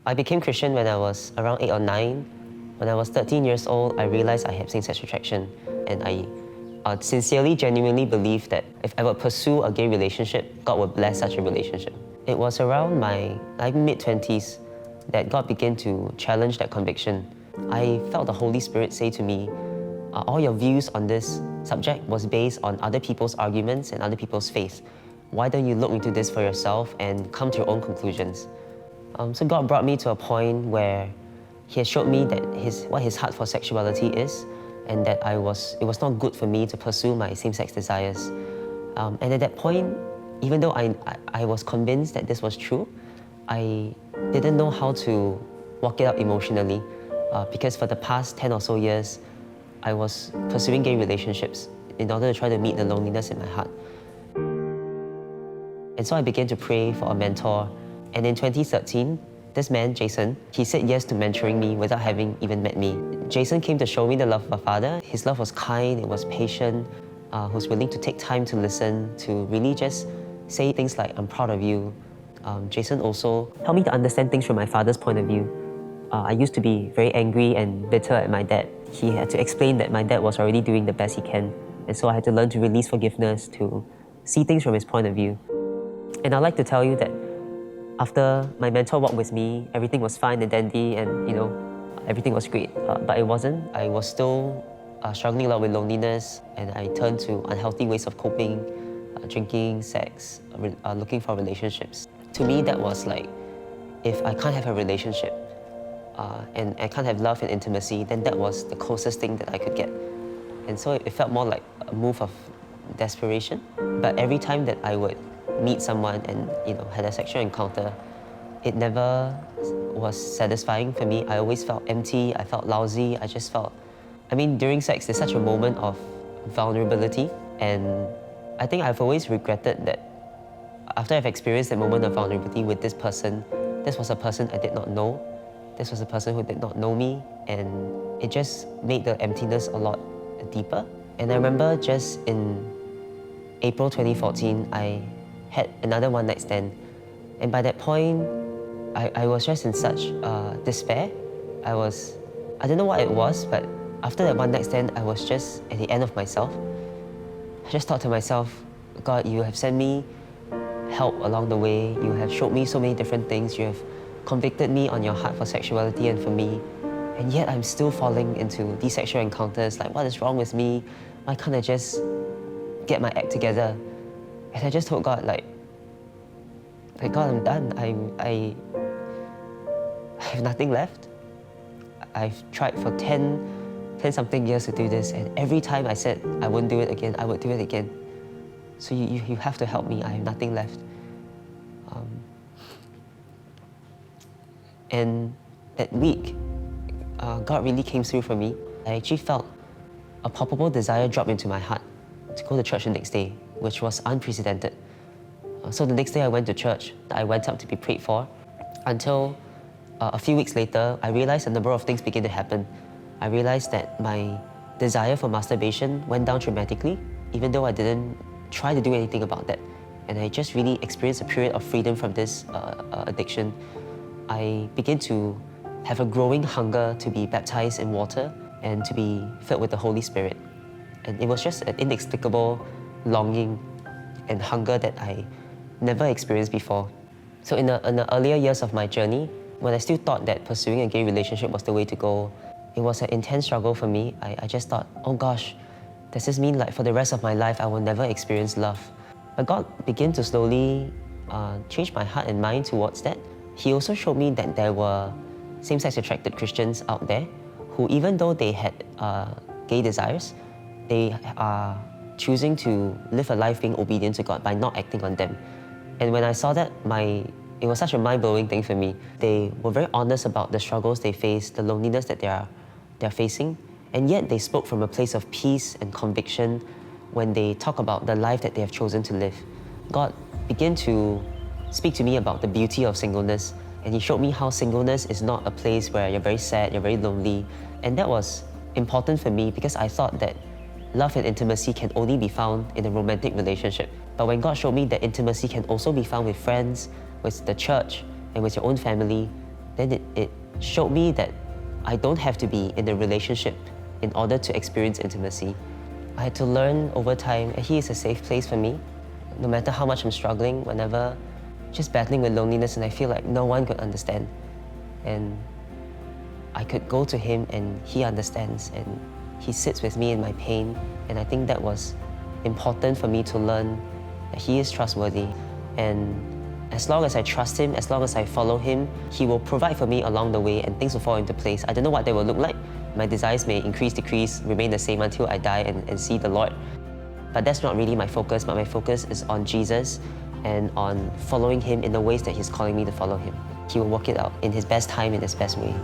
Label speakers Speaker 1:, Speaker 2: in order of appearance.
Speaker 1: I became Christian when I was around 8 or 9. When I was 13 years old, I realized I had same-sex attraction, and I sincerely, genuinely believed that if I would pursue a gay relationship, God would bless such a relationship. It was around my mid-20s that God began to challenge that conviction. I felt the Holy Spirit say to me, all your views on this subject was based on other people's arguments and other people's faith. Why don't you look into this for yourself and come to your own conclusions? So God brought me to a point where He has showed me that what His heart for sexuality is, and that it was not good for me to pursue my same-sex desires. And at that point, even though I was convinced that this was true, I didn't know how to walk it out emotionally, because for the past 10 or so years, I was pursuing gay relationships in order to try to meet the loneliness in my heart. And so I began to pray for a mentor. And in 2013, this man, Jason, he said yes to mentoring me without having even met me. Jason came to show me the love of a father. His love was kind, it was patient, he was willing to take time to listen, to really just say things like, I'm proud of you. Jason also helped me to understand things from my father's point of view. I used to be very angry and bitter at my dad. He had to explain that my dad was already doing the best he can. And so I had to learn to release forgiveness, to see things from his point of view. And I'd like to tell you that after my mentor walked with me, everything was fine and dandy, and everything was great. But it wasn't. I was still struggling a lot with loneliness, and I turned to unhealthy ways of coping, drinking, sex, looking for relationships. To me, that was like, if I can't have a relationship, and I can't have love and intimacy, then that was the closest thing that I could get. And so it felt more like a move of desperation. But every time that I would meet someone and had a sexual encounter, it never was satisfying for me. I always felt empty, I felt lousy, I just felt... during sex, there's such a moment of vulnerability, and I think I've always regretted that after I've experienced that moment of vulnerability with this person, this was a person I did not know, this was a person who did not know me, and it just made the emptiness a lot deeper. And I remember just in April 2014, I had another one-night stand. And by that point, I was just in such despair. I don't know what it was, but after that one-night stand, I was just at the end of myself. I just thought to myself, God, you have sent me help along the way. You have showed me so many different things. You have convicted me on your heart for sexuality and for me. And yet I'm still falling into these sexual encounters. Like, what is wrong with me? Why can't I just get my act together? And I just told God, like God, I'm done. I have nothing left. I've tried for 10 something years to do this, and every time I said I wouldn't do it again, I would do it again. So you have to help me. I have nothing left. And that week, God really came through for me. I actually felt a palpable desire drop into my heart to go to church the next day, which was unprecedented. So the next day I went to church. I went up to be prayed for until a few weeks later, I realized a number of things began to happen. I realized that my desire for masturbation went down dramatically, even though I didn't try to do anything about that. And I just really experienced a period of freedom from this addiction. I began to have a growing hunger to be baptized in water and to be filled with the Holy Spirit. And it was just an inexplicable longing and hunger that I never experienced before. So in the earlier years of my journey, when I still thought that pursuing a gay relationship was the way to go, it was an intense struggle for me. I just thought, oh gosh, does this mean like for the rest of my life I will never experience love? But God began to slowly change my heart and mind towards that. He also showed me that there were same-sex attracted Christians out there who, even though they had gay desires, they are choosing to live a life being obedient to God by not acting on them. And when I saw that, it was such a mind-blowing thing for me. They were very honest about the struggles they face, the loneliness that they're facing, and yet they spoke from a place of peace and conviction when they talk about the life that they have chosen to live. God began to speak to me about the beauty of singleness, and He showed me how singleness is not a place where you're very sad, you're very lonely. And that was important for me because I thought that love and intimacy can only be found in a romantic relationship. But when God showed me that intimacy can also be found with friends, with the church, and with your own family, then it showed me that I don't have to be in the relationship in order to experience intimacy. I had to learn over time that he is a safe place for me. No matter how much I'm struggling, whenever just battling with loneliness and I feel like no one could understand. And I could go to him and he understands and he sits with me in my pain. And I think that was important for me to learn that he is trustworthy. And as long as I trust him, as long as I follow him, he will provide for me along the way and things will fall into place. I don't know what they will look like. My desires may increase, decrease, remain the same until I die and see the Lord. But that's not really my focus, but my focus is on Jesus and on following him in the ways that he's calling me to follow him. He will work it out in his best time, in his best way.